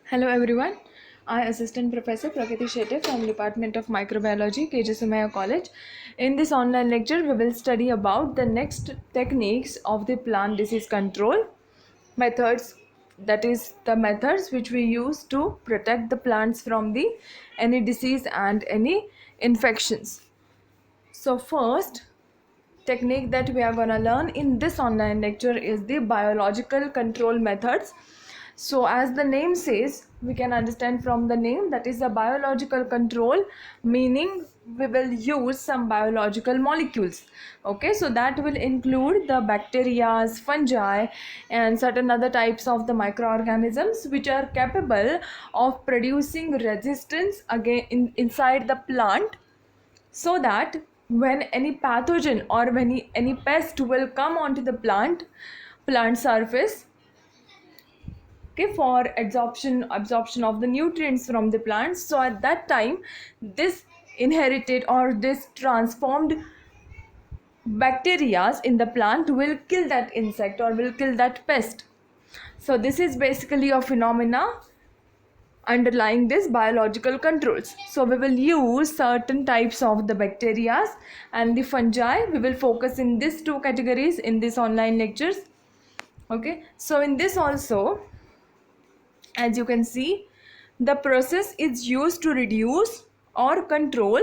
Hello everyone. I Assistant Professor V Shete from Department of Microbiology, KJ Sumaya College. In this online lecture, we will study about the next techniques of the plant disease control methods. That is the methods which we use to protect the plants from the any disease and any infections. So first technique that we are going to learn in this online lecture is the biological control methods. So as the name says, we can understand from the name that is a biological control, meaning we will use some biological molecules. Okay, so that will include the bacteria, fungi and certain other types of the microorganisms which are capable of producing resistance again inside the plant, so that when any pathogen or when any pest will come onto the plant surface, okay, for absorption of the nutrients from the plants, so at that time this inherited or this transformed bacteria in the plant will kill that insect or will kill that pest. So this is basically a phenomena underlying this biological controls. So we will use certain types of the bacteria and the fungi. We will focus in these two categories in this online lectures. Okay, so in this also, as you can see, the process is used to reduce or control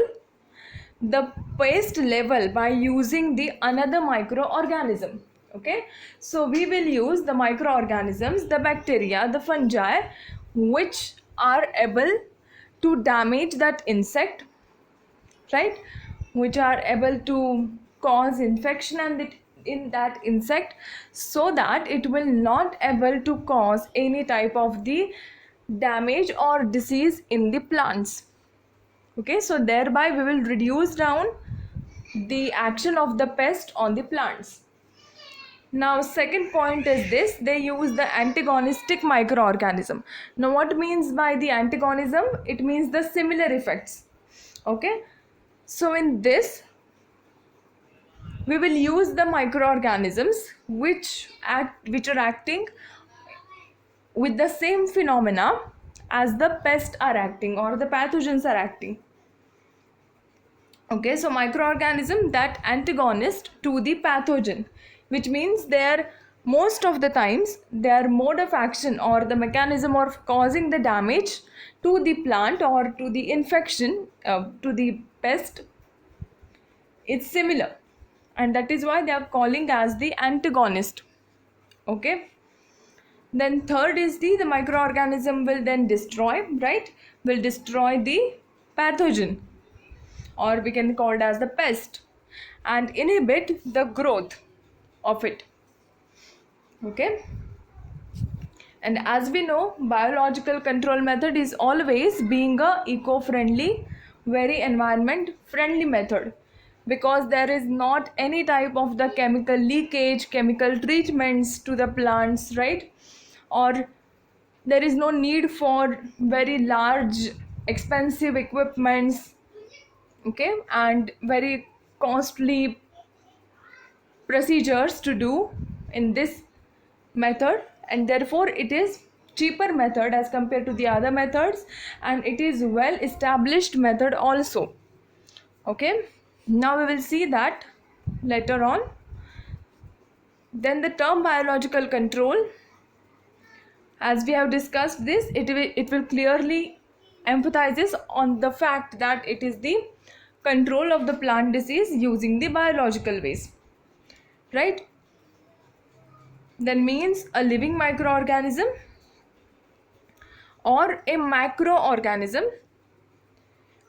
the pest level by using the another microorganism. Okay, so we will use the microorganisms, the bacteria, the fungi, which are able to damage that insect, right, which are able to cause infection in that insect, so that it will not able to cause any type of the damage or disease in the plants. Okay, so thereby we will reduce down the action of the pest on the plants. Now second point is this: they use the antagonistic microorganism. Now what means by the antagonism? It means the similar effects. Okay, so in this we will use the microorganisms which are acting with the same phenomena as the pests are acting or the pathogens are acting. Okay, so microorganism that antagonist to the pathogen, which means their most of the times their mode of action or the mechanism of causing the damage to the plant or to the infection, to the pest, is similar, and that is why they are calling as the antagonist. Okay, then third is the microorganism will then destroy, right, will destroy the pathogen, or we can call it as the pest, and inhibit the growth of it. Okay, and as we know, biological control method is always being a eco-friendly, very environment friendly method, because there is not any type of the chemical leakage, chemical treatments to the plants, right, or there is no need for very large expensive equipments, okay, and very costly procedures to do in this method, and therefore it is cheaper method as compared to the other methods, and it is well established method also. Okay, now we will see that later on. Then the term biological control, as we have discussed this, it will clearly emphasizes on the fact that it is the control of the plant disease using the biological ways, right. Then means a living microorganism or a macroorganism.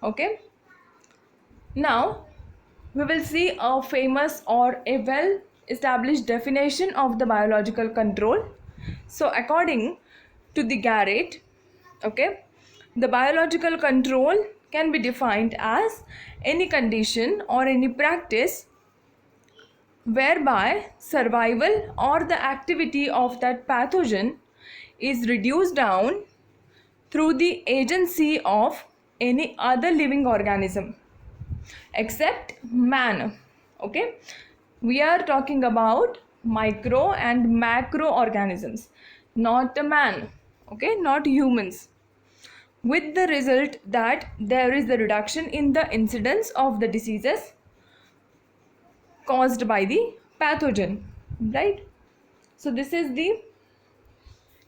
Okay, now we will see a famous or a well established definition of the biological control. So according to the Garrett, okay, the biological control can be defined as any condition or any practice whereby survival or the activity of that pathogen is reduced down through the agency of any other living organism except man. Okay, we are talking about micro and macro organisms, not a man. okay, not humans, with the result that there is the reduction in the incidence of the diseases caused by the pathogen, right? So this is the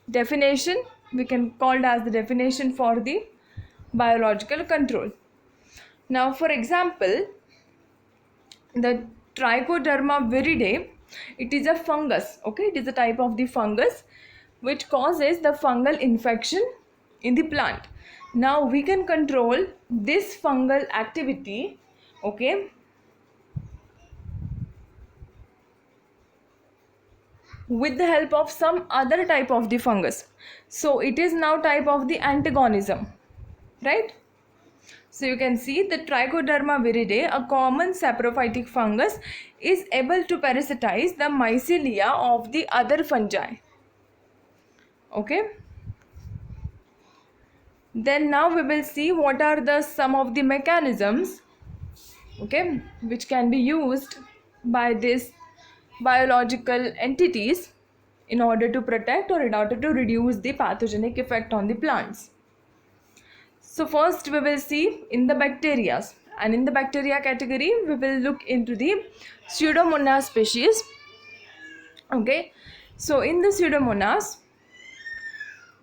definition, we can call it as the definition for the biological control. Now for example, the Trichoderma viridae, it is a fungus, okay, it is a type of the fungus which causes the fungal infection in the plant. Now we can control this fungal activity, okay, with the help of some other type of the fungus. So it is now type of the antagonism, right? So you can see the Trichoderma viridae, a common saprophytic fungus, is able to parasitize the mycelia of the other fungi. Okay. Then now we will see what are the some of the mechanisms, okay, which can be used by these biological entities in order to protect or in order to reduce the pathogenic effect on the plants. So first we will see in the bacteria, and in the bacteria category we will look into the pseudomonas species. Okay, so in the pseudomonas,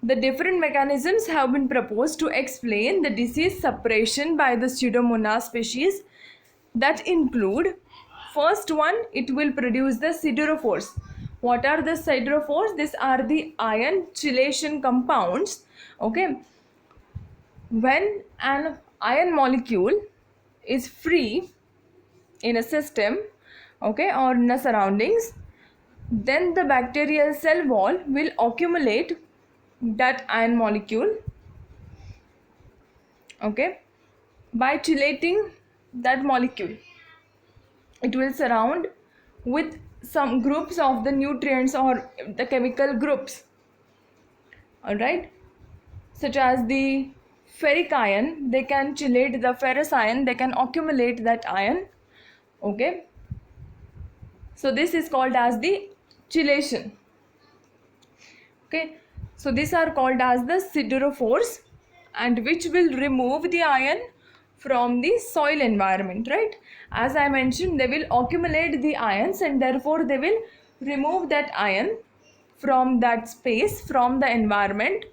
the different mechanisms have been proposed to explain the disease suppression by the pseudomonas species, that include, first one, it will produce the siderophores. What are the siderophores? These are the ion chelation compounds, okay. When an ion molecule is free in a system, okay, or in the surroundings, then the bacterial cell wall will accumulate that ion molecule, okay. By chelating that molecule, it will surround with some groups of the nutrients or the chemical groups, all right, such as the ferric ion, they can chelate the ferrous ion, they can accumulate that ion, okay. So this is called as the chelation, okay. So these are called as the siderophores, and which will remove the ion from the soil environment, right? As I mentioned, they will accumulate the ions and therefore they will remove that ion from that space, from the environment,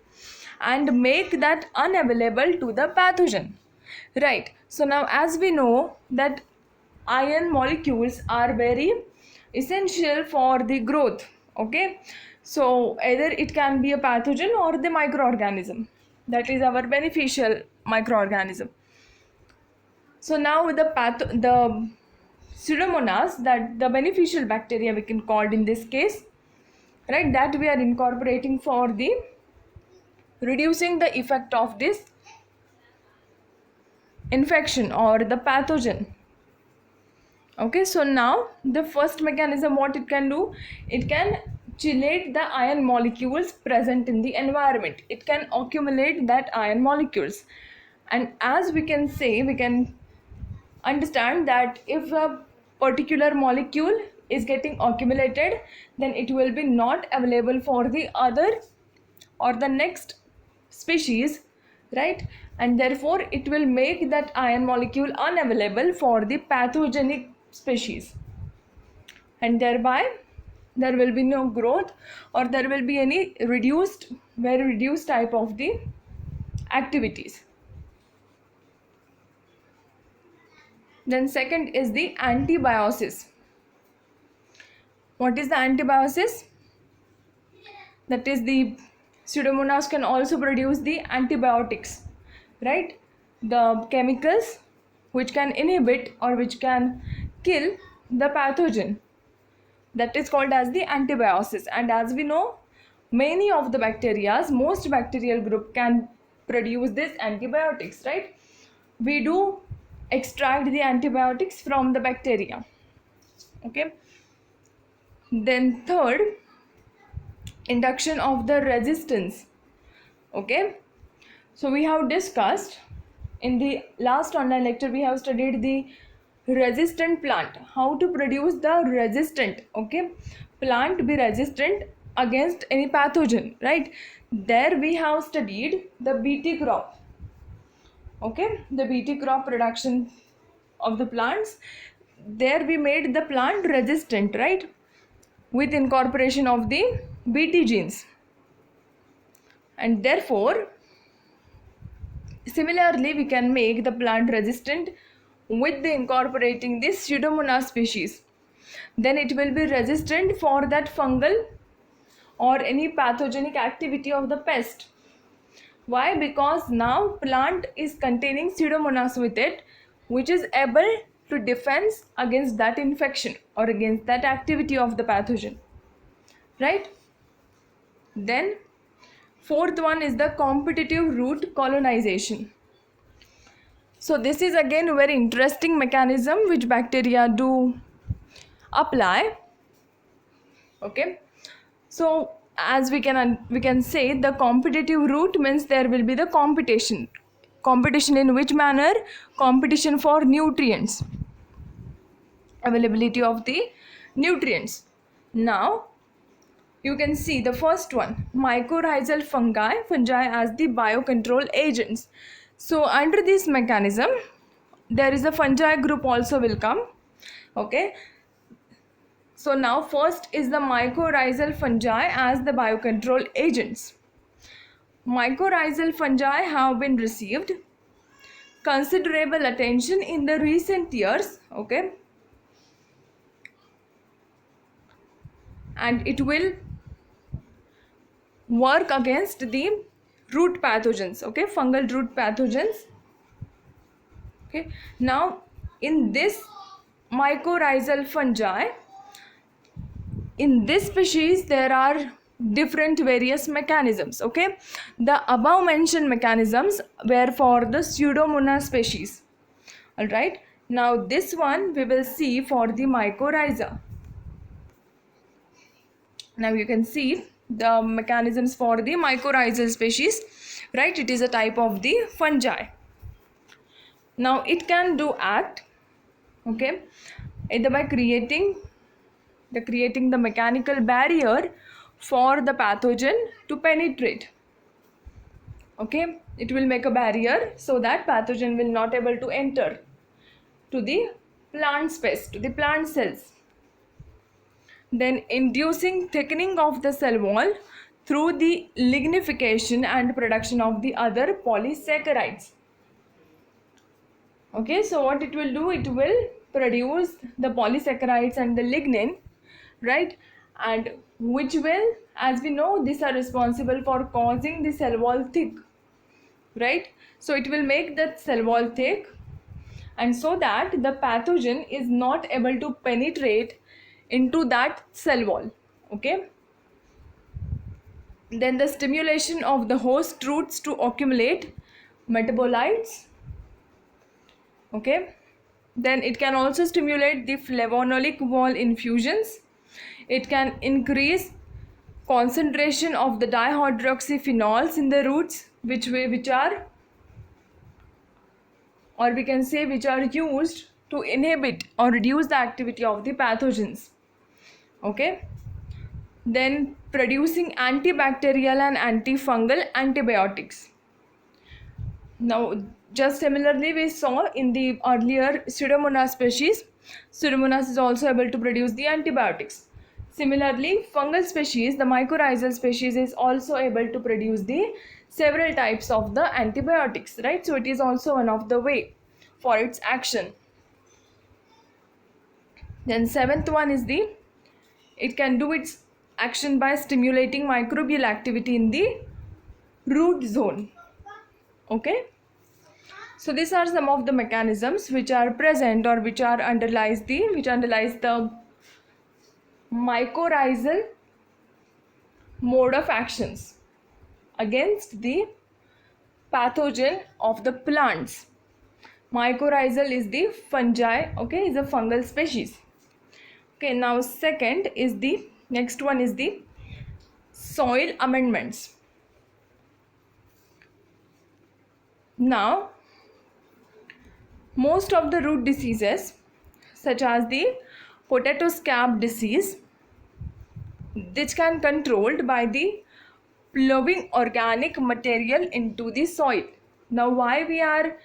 and make that unavailable to the pathogen, right? So now as we know that ion molecules are very essential for the growth, okay. So either it can be a pathogen or the microorganism, that is our beneficial microorganism. So now with the pseudomonas, that the beneficial bacteria we can call it in this case, right, that we are incorporating for the reducing the effect of this infection or the pathogen, okay. So now the first mechanism, what it can do, it can chelate the ion molecules present in the environment, it can accumulate that ion molecules. And as we can say, we can understand that if a particular molecule is getting accumulated, then it will be not available for the other or the next species, right? And therefore it will make that ion molecule unavailable for the pathogenic species, and thereby there will be no growth, or there will be any very reduced type of the activities. Then second is the antibiosis. What is the antibiosis? That is, the pseudomonas can also produce the antibiotics, right? The chemicals which can inhibit or which can kill the pathogen, that is called as the antibiosis. And as we know, many of the bacteria, most bacterial group can produce these antibiotics, right? We do extract the antibiotics from the bacteria, okay. Then third, induction of the resistance, okay. So we have discussed in the last online lecture, we have studied the resistant plant, how to produce the resistant, okay, plant be resistant against any pathogen, right? There we have studied the BT crop. Okay, the BT crop production of the plants. There we made the plant resistant, right, with incorporation of the BT genes. And therefore, similarly, we can make the plant resistant with the incorporating this pseudomonas species. Then it will be resistant for that fungal or any pathogenic activity of the pest. Why? Because now plant is containing pseudomonas with it, which is able to defend against that infection or against that activity of the pathogen, right? Then fourth one is the competitive root colonization. So this is again a very interesting mechanism which bacteria do apply. Okay, so as we can say, the competitive route means there will be the competition in which manner? Competition for nutrients, availability of the nutrients. Now you can see the first one, mycorrhizal fungi as the biocontrol agents. So under this mechanism there is a fungi group also will come. Okay, so now first is the mycorrhizal fungi as the biocontrol agents. Mycorrhizal fungi have been received considerable attention in the recent years, okay, and it will work against the root pathogens, okay, fungal root pathogens. Okay, now in this mycorrhizal fungi, in this species there are different various mechanisms. Okay, the above mentioned mechanisms were for the pseudomonas species. All right, now this one we will see for the mycorrhiza. Now you can see the mechanisms for the mycorrhizal species, right? It is a type of the fungi. Now it can do act, okay, either by creating the mechanical barrier for the pathogen to penetrate. Okay, it will make a barrier so that pathogen will not able to enter to the plant space, to the plant cells. Then inducing thickening of the cell wall through the lignification and production of the other polysaccharides. Okay, so what it will do, it will produce the polysaccharides and the lignin, right, and which will, as we know, these are responsible for causing the cell wall thick, right? So it will make the cell wall thick, and so that the pathogen is not able to penetrate into that cell wall. Okay, then the stimulation of the host roots to accumulate metabolites. Okay, then it can also stimulate the flavonoic wall infusions. It can increase concentration of the dihydroxyphenols in the roots, which are, or we can say, which are used to inhibit or reduce the activity of the pathogens. Okay, then producing antibacterial and antifungal antibiotics. Now just similarly we saw in the earlier pseudomonas species, pseudomonas is also able to produce the antibiotics. Similarly, fungal species, the mycorrhizal species, is also able to produce the several types of the antibiotics, right? So it is also one of the way for its action. Then seventh one is the, it can do its action by stimulating microbial activity in the root zone. Okay, so these are some of the mechanisms which are present or which underlies the mycorrhizal mode of actions against the pathogen of the plants. Mycorrhizal is the fungi, okay, is a fungal species. Okay, now next one is the soil amendments. Now most of the root diseases such as the potato scab disease, which can controlled by the plowing organic material into the soil. Now why we are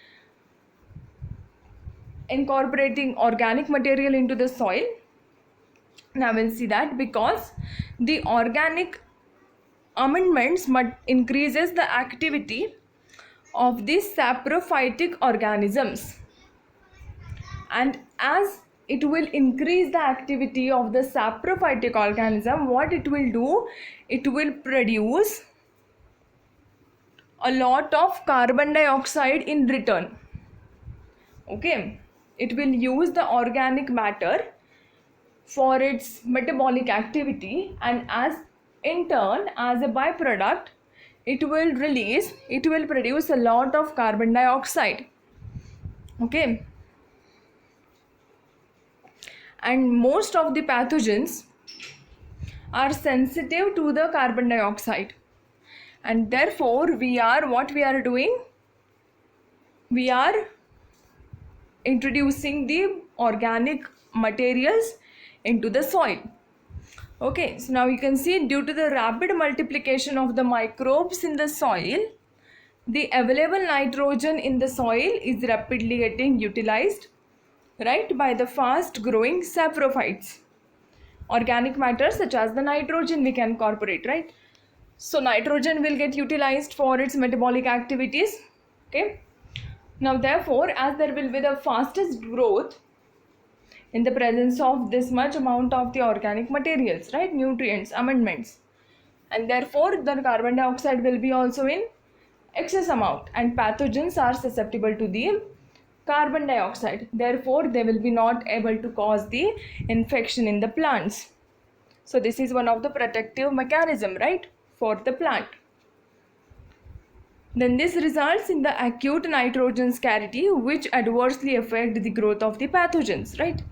incorporating organic material into the soil? Now we'll see that because the organic amendments increases the activity of the saprophytic organisms, and as it will increase the activity of the saprophytic organism, what it will do, it will produce a lot of carbon dioxide in return. Okay, it will use the organic matter for its metabolic activity, and as in turn, as a byproduct, it will produce a lot of carbon dioxide. Okay, and most of the pathogens are sensitive to the carbon dioxide, and therefore what we are doing, we are introducing the organic materials into the soil. Okay, so now you can see, due to the rapid multiplication of the microbes in the soil, the available nitrogen in the soil is rapidly getting utilized, right, by the fast growing saprophytes. Organic matter such as the nitrogen we can incorporate, right? So nitrogen will get utilized for its metabolic activities. Okay, now therefore, as there will be the fastest growth in the presence of this much amount of the organic materials, right, nutrients, amendments, and therefore the carbon dioxide will be also in excess amount, and pathogens are susceptible to the carbon dioxide, therefore they will be not able to cause the infection in the plants. So this is one of the protective mechanism, right, for the plant. Then this results in the acute nitrogen scarcity, which adversely affect the growth of the pathogens, right?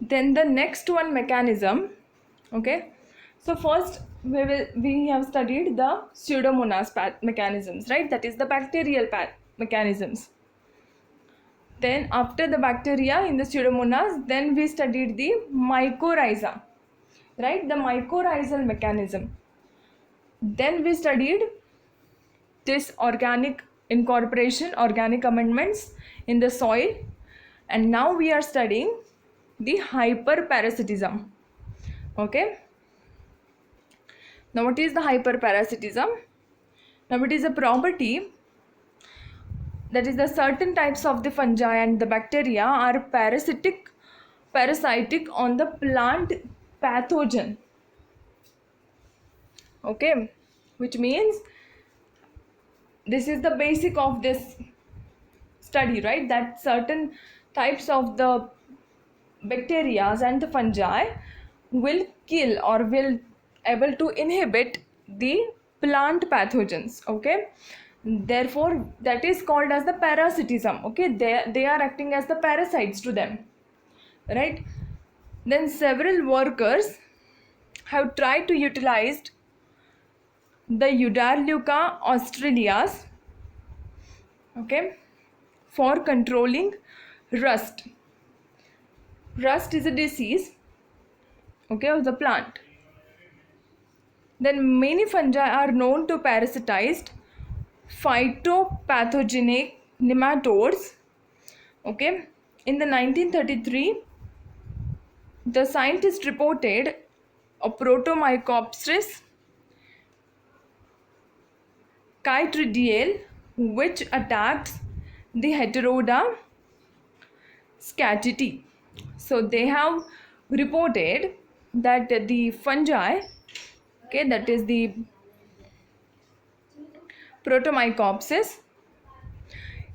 Then the next one mechanism, okay, so first we have studied the pseudomonas mechanisms, right, that is the bacterial mechanisms. Then after the bacteria in the pseudomonas, then we studied the mycorrhiza, right, the mycorrhizal mechanism. Then we studied this organic incorporation, organic amendments in the soil, and now we are studying the hyperparasitism. Okay, now what is the hyperparasitism? Now it is a property, that is the certain types of the fungi and the bacteria are parasitic on the plant pathogen. Okay, which means this is the basic of this study, right, that certain types of the bacteria and the fungi will kill or will able to inhibit the plant pathogens. Okay, therefore that is called as the parasitism. Okay, they are acting as the parasites to them, right? Then several workers have tried to utilize the Eudarleuca australis, okay, for controlling rust. Rust is a disease, okay, of the plant. Then many fungi are known to parasitize phytopathogenic nematodes. Okay, in the 1933, the scientists reported a Protomycopsis chytridiale which attacks the Heteroda scatiti. So they have reported that the fungi, okay, that is the Protomycopsis,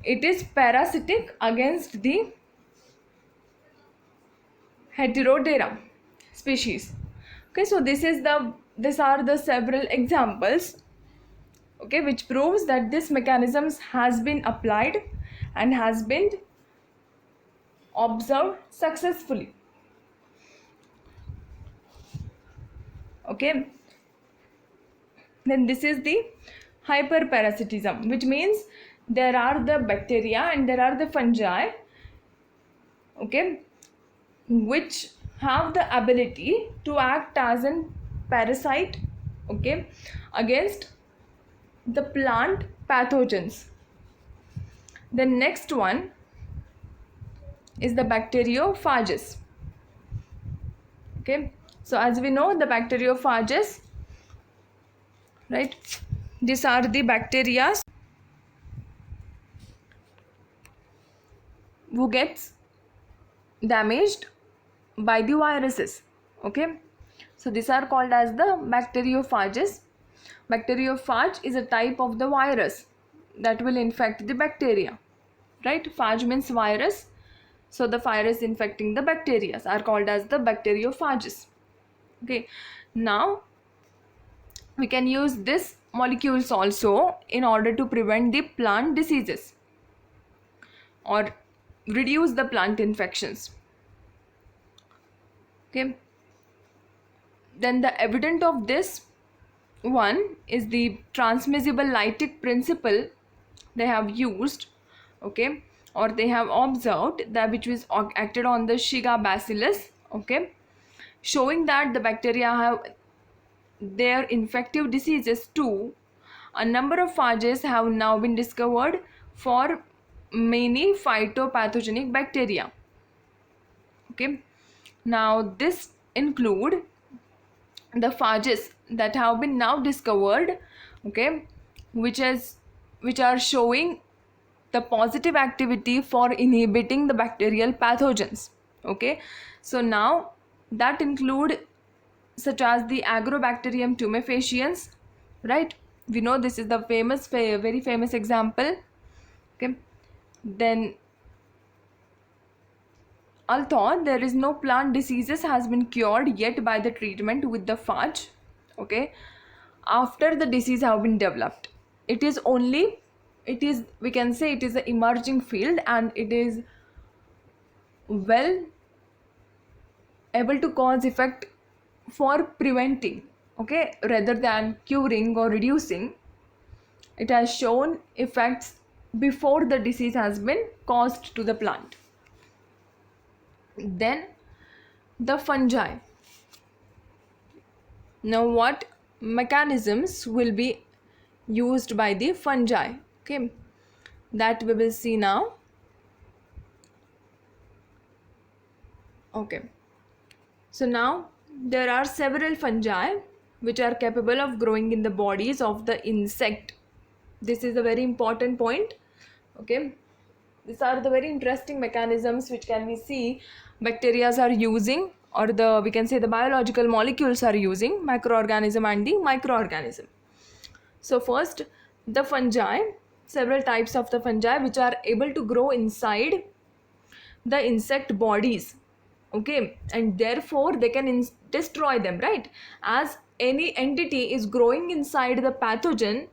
it is parasitic against the Heterodera species. Okay, so these are the several examples, okay, which proves that this mechanisms has been applied and has been observed successfully. Okay, then this is the hyperparasitism, which means there are the bacteria and there are the fungi, okay, which have the ability to act as an parasite, okay, against the plant pathogens. The next one is the bacteriophages. Okay, so as we know, the bacteriophages, right, these are the bacteria who gets damaged by the viruses. Okay, so these are called as the bacteriophages. Bacteriophage is a type of the virus that will infect the bacteria, right? Phage means virus, so the virus infecting the bacteria are called as the bacteriophages. Okay, now we can use this molecules also in order to prevent the plant diseases or reduce the plant infections. Okay, then the evidence of this one is the transmissible lytic principle they have used, okay, or they have observed that which was acted on the Shiga bacillus, okay, showing that the bacteria have their infective diseases too. A number of phages have now been discovered for many phytopathogenic bacteria. Okay, now this include the phages that have been now discovered, okay, which are showing the positive activity for inhibiting the bacterial pathogens. Okay, so now that include such as the Agrobacterium tumefaciens, right? We know this is the famous, very famous example. Okay, then although there is no plant diseases has been cured yet by the treatment with the phage, okay, after the disease have been developed, it is we can say it is an emerging field and it is well able to cause effect for preventing, okay, rather than curing or reducing. It has shown effects before the disease has been caused to the plant. Then the fungi. Now what mechanisms will be used by the fungi, okay, that we will see now. Okay, so now there are several fungi which are capable of growing in the bodies of the insect. This is a very important point. Okay, these are the very interesting mechanisms which can we see bacteria are using, or the we can say the biological molecules are using, macroorganism and the microorganism. So first, the fungi, several types of the fungi which are able to grow inside the insect bodies, okay, and therefore they can destroy them, right? As any entity is growing inside the pathogen,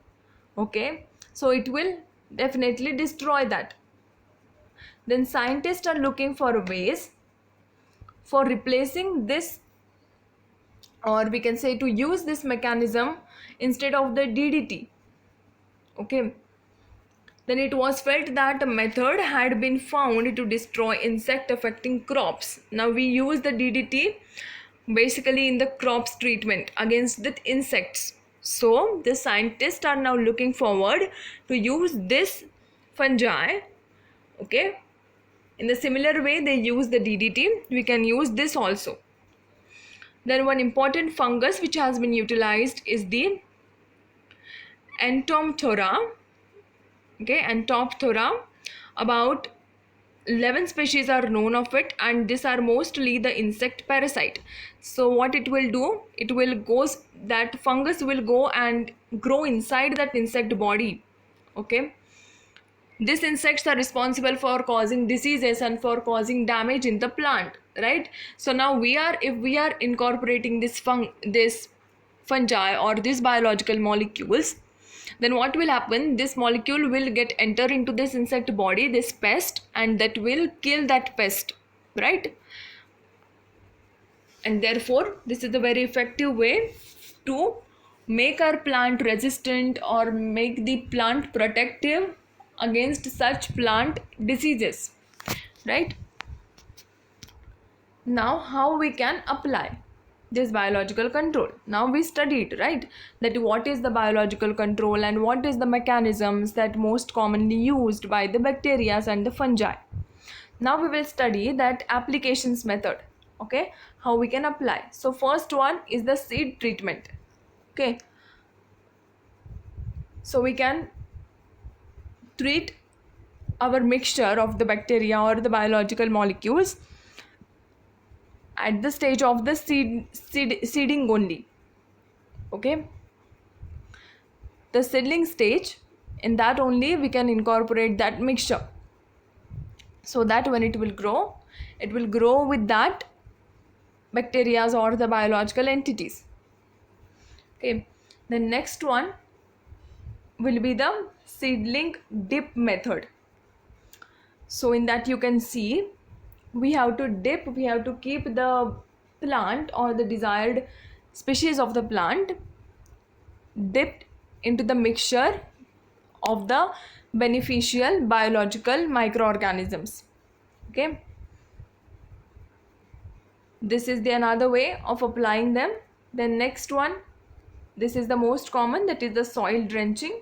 okay, so it will definitely destroy that. Then scientists are looking for ways for replacing this, or we can say to use this mechanism instead of the DDT. Okay, then it was felt that a method had been found to destroy insect affecting crops. Now we use the DDT basically in the crops treatment against the insects. So the scientists are now looking forward to use this fungi, okay, in the similar way they use the DDT, we can use this also. Then one important fungus which has been utilized is the Entomphora. Okay, Entomphora. About 11 species are known of it, and these are mostly the insect parasite. So what it will do, it will goes that fungus will go and grow inside that insect body. Okay, these insects are responsible for causing diseases and for causing damage in the plant, right? So now if we are incorporating this fungi or these biological molecules, then what will happen, this molecule will get enter into this insect body, this pest, and that will kill that pest, right? And therefore this is a very effective way to make our plant resistant or make the plant protective against such plant diseases, right? Now how we can apply this biological control? Now we studied, right, that what is the biological control and what is the mechanisms that most commonly used by the bacteria and the fungi. Now we will study that applications method, okay, how we can apply. So first one is the seed treatment, okay. So we can treat our mixture of the bacteria or the biological molecules at the stage of the seeding only, okay. The seedling stage, in that only we can incorporate that mixture, so that when it will grow with that bacteria or the biological entities, okay. The next one will be the seedling dip method. So in that you can see we have to keep the plant or the desired species of the plant dipped into the mixture of the beneficial biological microorganisms, okay. This is the another way of applying them. Then next one, this is the most common, that is the soil drenching,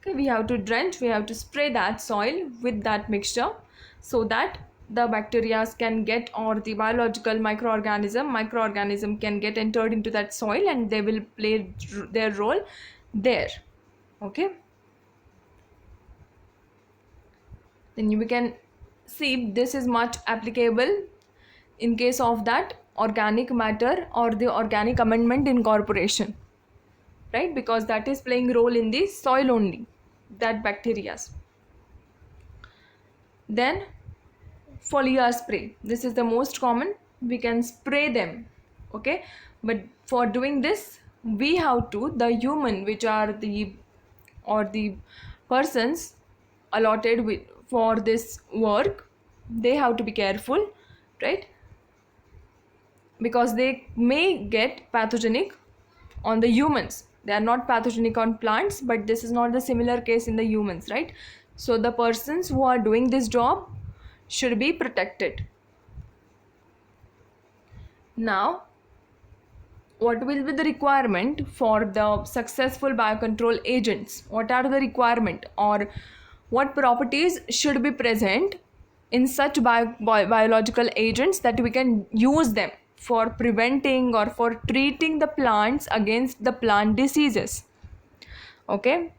okay. We have to drench, we have to spray that soil with that mixture so that the bacteria can get, or the biological microorganism can get entered into that soil and they will play their role there, okay. Then we can see this is much applicable in case of that organic matter or the organic amendment incorporation, right, because that is playing role in the soil only, that bacteria. Then foliar spray, this is the most common, we can spray them, okay. But for doing this we have to, the human which are the or the persons allotted with for this work, they have to be careful, right, because they may get pathogenic on the humans. They are not pathogenic on plants, but this is not the similar case in the humans, right? So the persons who are doing this job should be protected. Now what will be the requirement for the successful biocontrol agents? What are the requirement, or what properties should be present in such biological agents that we can use them for preventing or for treating the plants against the plant diseases, okay.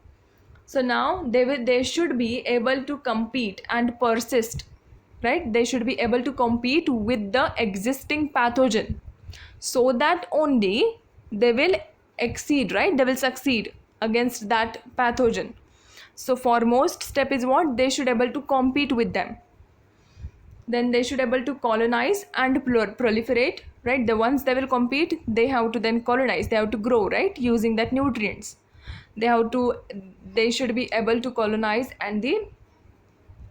So now they should be able to compete and persist, right, they should be able to compete with the existing pathogen, so that only they will exceed, right, they will succeed against that pathogen. So foremost step is what? They should able to compete with them. Then they should able to colonize and proliferate, right. The ones they will compete, they have to then colonize, they have to grow, right, using that nutrients. They should be able to colonize and the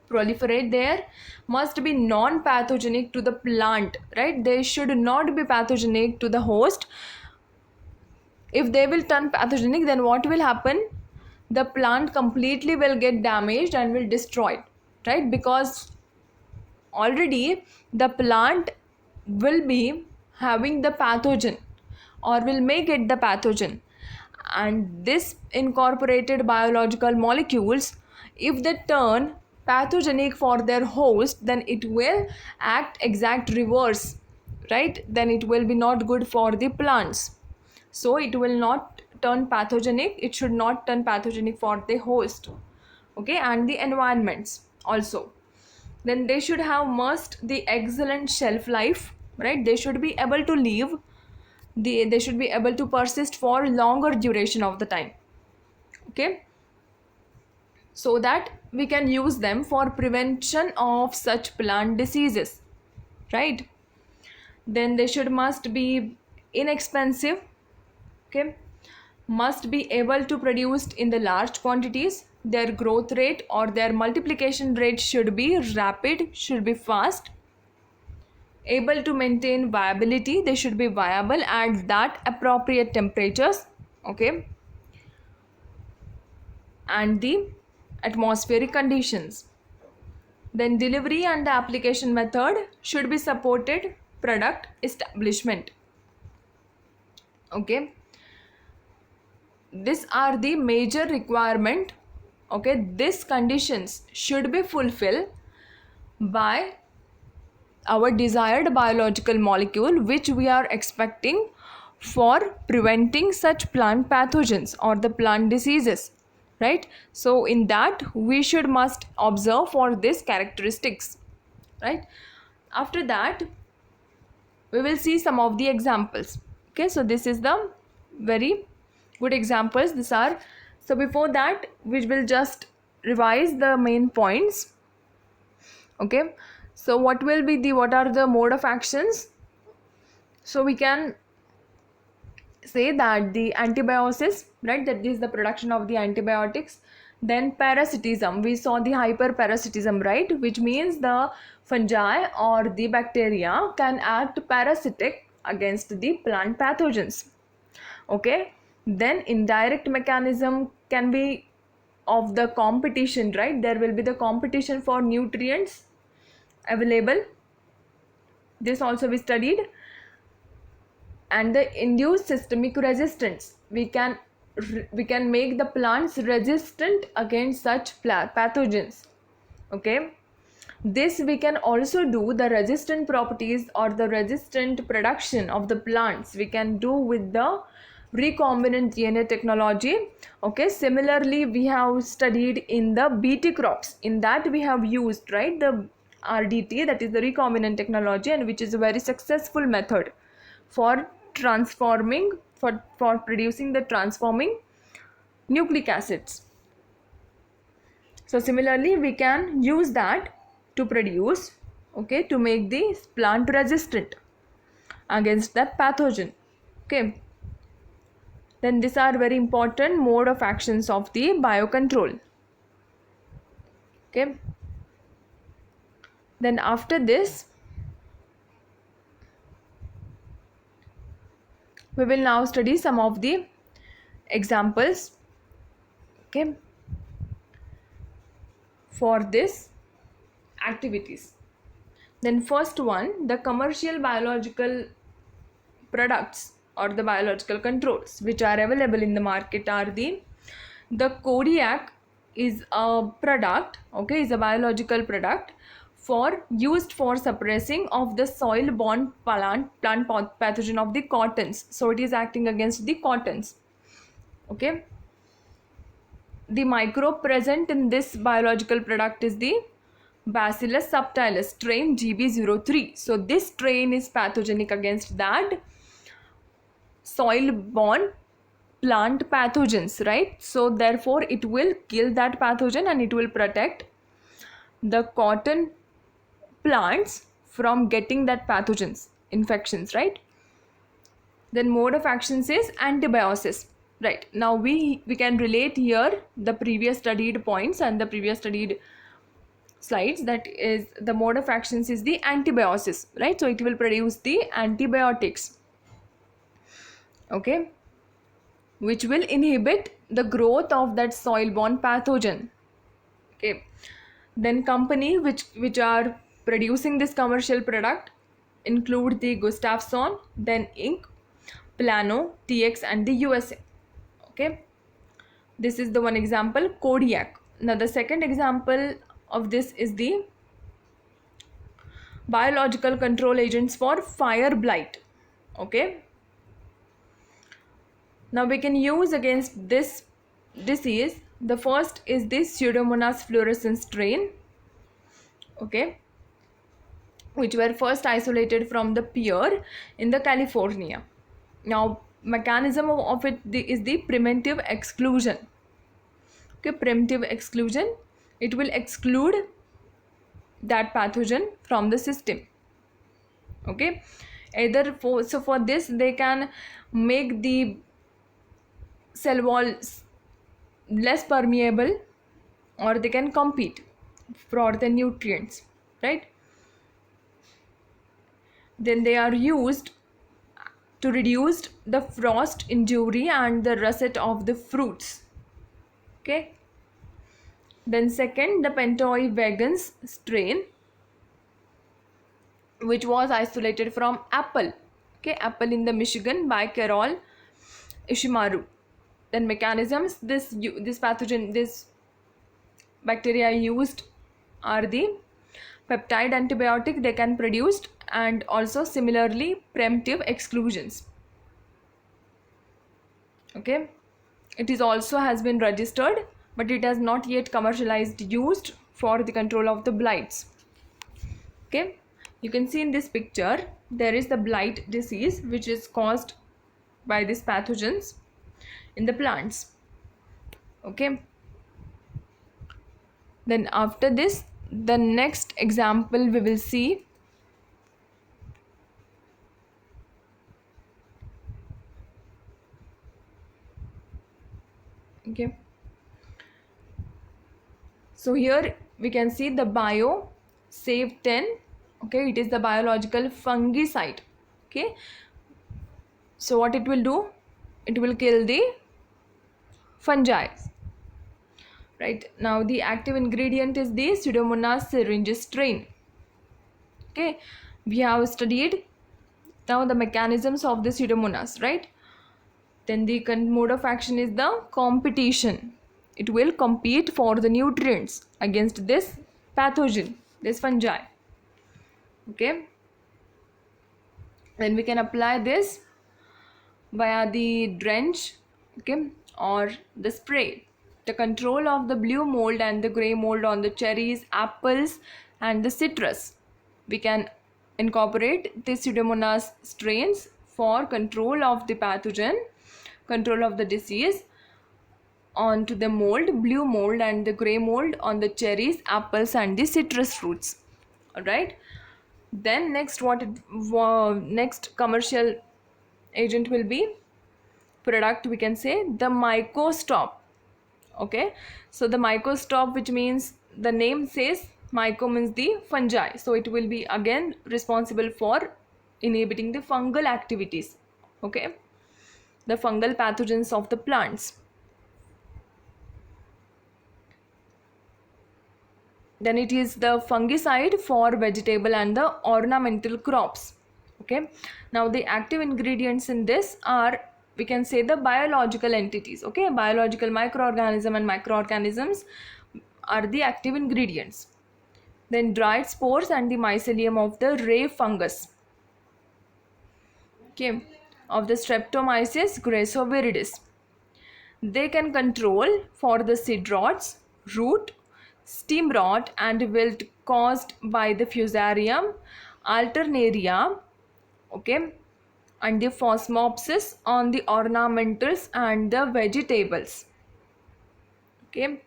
proliferate there, must be non-pathogenic to the plant, right, they should not be pathogenic to the host. If they will turn pathogenic, then what will happen? The plant completely will get damaged and will destroy, right, because already the plant will be having the pathogen or will make it the pathogen, and this incorporated biological molecules, if they turn pathogenic for their host, then it will act exact reverse, right, then it will be not good for the plants. So it will not turn pathogenic, it should not turn pathogenic for the host, okay, and the environments also. Then they should have must the excellent shelf life, right, they should be able to live, they should be able to persist for longer duration of the time, okay, so that we can use them for prevention of such plant diseases, right. Then they must be inexpensive, okay, must be able to produce in the large quantities, their growth rate or their multiplication rate should be rapid, should be fast, able to maintain viability, they should be viable at that appropriate temperatures, okay, and the atmospheric conditions. Then delivery and the application method should be supported product establishment. Okay, these are the major requirement. Okay, these conditions should be fulfilled by our desired biological molecule which we are expecting for preventing such plant pathogens or the plant diseases, right? So in that we should must observe for these characteristics, right? After that we will see some of the examples. Okay, so this is the very good examples these are. So before that we will just revise the main points. Okay, so what are the mode of actions? So we can say that the antibiosis, right, that is the production of the antibiotics. Then parasitism, we saw the hyperparasitism, right, which means the fungi or the bacteria can act parasitic against the plant pathogens. Okay, then indirect mechanism can be of the competition, right, there will be the competition for nutrients available, this also we studied. And the induced systemic resistance, we can make the plants resistant against such pathogens. Okay, this we can also do the resistant properties or the resistant production of the plants we can do with the recombinant DNA technology. Okay, similarly we have studied in the BT crops, in that we have used, right, the RDT, that is the recombinant technology, and which is a very successful method for transforming, for producing the transforming nucleic acids. So similarly we can use that to produce, okay, to make the plant resistant against that pathogen. Okay, then these are very important mode of actions of the biocontrol. Okay, then after this we will now study some of the examples, okay, for this activities. Then first one, the commercial biological products or the biological controls which are available in the market are the Kodiak is a product, okay, is a biological product for used for suppressing of the soil borne plant pathogen of the cottons. So it is acting against the cottons. Okay, the microbe present in this biological product is the Bacillus subtilis strain GB03. So this strain is pathogenic against that soil borne plant pathogens, right? So therefore it will kill that pathogen and it will protect the cotton plants from getting that pathogens infections, right? Then mode of actions is antibiosis, right? Now we can relate here the previous studied points and the previous studied slides, that is the mode of actions is the antibiosis, right? So it will produce the antibiotics, okay, which will inhibit the growth of that soil borne pathogen. Okay, then company which are producing this commercial product include the Gustafson, then Inc., Plano, TX and the USA. Okay, this is the one example, Kodiak. Now the second example of this is the biological control agents for fire blight. Okay, now we can use against this disease, the first is this pseudomonas fluorescens strain, okay, which were first isolated from the pear in the California. Now mechanism of it is the primitive exclusion. Okay, primitive exclusion, it will exclude that pathogen from the system. Okay, either for this they can make the cell wall less permeable or they can compete for the nutrients, right? Then they are used to reduce the frost injury and the russet of the fruits. Okay. Then second, the pentoi vegans strain, which was isolated from apple. Okay, apple in the Michigan by Carol Ishimaru. Then mechanisms this pathogen, this bacteria used are the peptide antibiotic they can produce, and also similarly preemptive exclusions. Okay, it is also has been registered, but it has not yet commercialized used for the control of the blights. Okay, you can see in this picture there is the blight disease which is caused by these pathogens in the plants. Okay, then after this, the next example we will see. Okay, so here we can see the bio save 10. Okay, it is the biological fungicide. Okay, so what it will do, it will kill the fungi. Right, now the active ingredient is the pseudomonas syringe strain. Okay, we have studied now the mechanisms of the pseudomonas, right? Then the mode of action is the competition. It will compete for the nutrients against this pathogen, this fungi. Okay, then we can apply this via the drench, okay, or the spray. The control of the blue mold and the gray mold on the cherries, apples and the citrus. We can incorporate the pseudomonas strains for control of the pathogen, control of the disease onto the mold, blue mold and the gray mold on the cherries, apples and the citrus fruits. All right, then next next commercial agent will be product, we can say the mycostop. Okay, so the mycostop, which means the name says myco means the fungi, so it will be again responsible for inhibiting the fungal activities. Okay, the fungal pathogens of the plants. Then it is the fungicide for vegetable and the ornamental crops. Okay, now the active ingredients in this are, we can say, the biological entities. Okay, biological microorganism and microorganisms are the active ingredients. Then dried spores and the mycelium of the ray fungus. Okay, of the Streptomyces graecoviridis. They can control for the seed rots, root, stem rot and wilt caused by the Fusarium alternaria. Okay, and the phosmopsis on the ornamentals and the vegetables. Okay,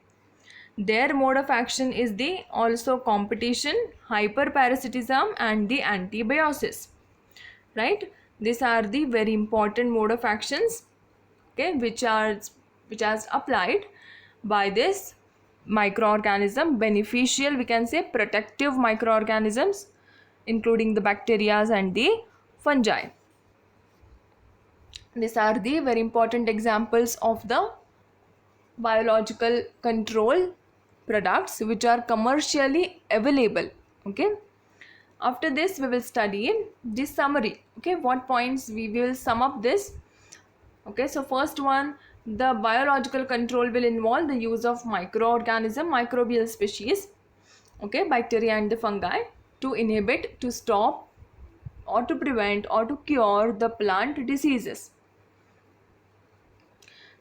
their mode of action is the also competition, hyperparasitism and the antibiosis. Right, these are the very important mode of actions, okay, which are applied by this microorganism, beneficial, we can say protective microorganisms, including the bacteria and the fungi. These are the very important examples of the biological control products which are commercially available. Okay, after this we will study this summary. Okay, what points we will sum up this. Okay, so first one, the biological control will involve the use of microorganism, microbial species, okay, bacteria and the fungi, to inhibit, to stop or to prevent or to cure the plant diseases.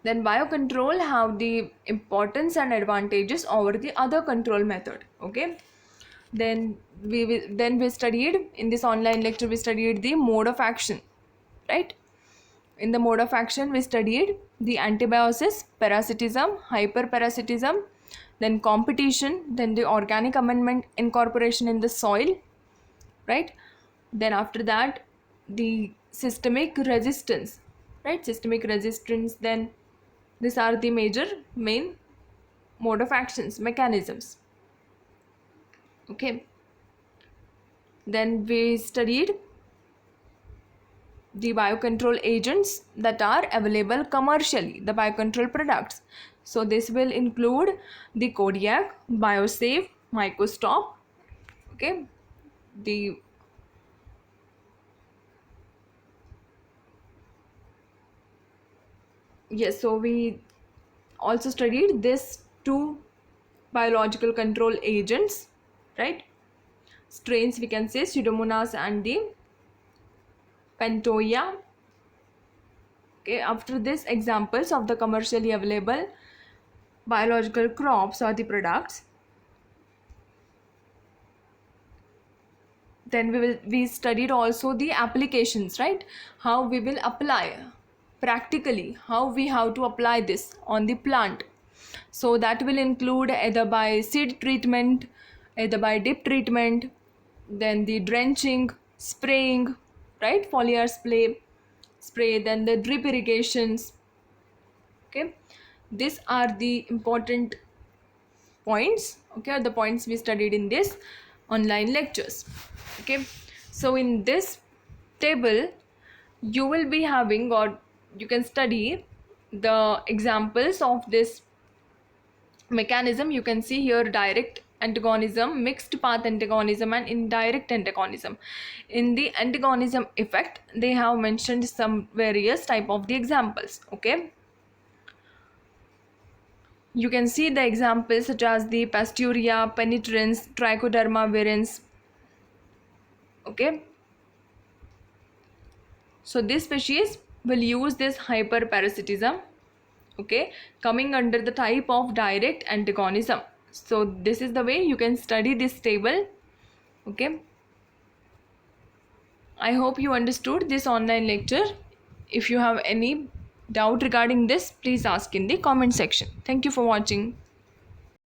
Then biocontrol have the importance and advantages over the other control method. Okay, then we studied in this online lecture, we studied the mode of action. Right, in the mode of action we studied the antibiosis, parasitism, hyperparasitism, then competition, then the organic amendment, incorporation in the soil. Right, then after that the systemic resistance. Right, systemic resistance, then these are the main mode of actions, mechanisms. Okay, then we studied the biocontrol agents that are available commercially, the biocontrol products. So this will include the Kodiak, Biosafe, Mycostop, okay, the yes, so we also studied this two biological control agents, right? Strains we can say pseudomonas and the pentoia. Okay, after this, examples of the commercially available biological crops or the products. Then we studied also the applications, right? How we will apply practically, how we have to apply this on the plant. So that will include either by seed treatment, either by dip treatment, then the drenching, spraying, right? Foliar spray, then the drip irrigations. Okay, these are the important points, okay, are the points we studied in this online lectures. Okay, so in this table you will be having, or you can study the examples of this mechanism. You can see here direct antagonism, mixed path antagonism, and indirect antagonism. In the antagonism effect, they have mentioned some various type of the examples. Okay, you can see the examples such as the Pasturia penetrans, Trichoderma virens. Okay, so this species will use this hyperparasitism, okay, coming under the type of direct antagonism. So this is the way you can study this table. Okay, I hope you understood this online lecture. If you have any doubt regarding this, please ask in the comment section. Thank you for watching.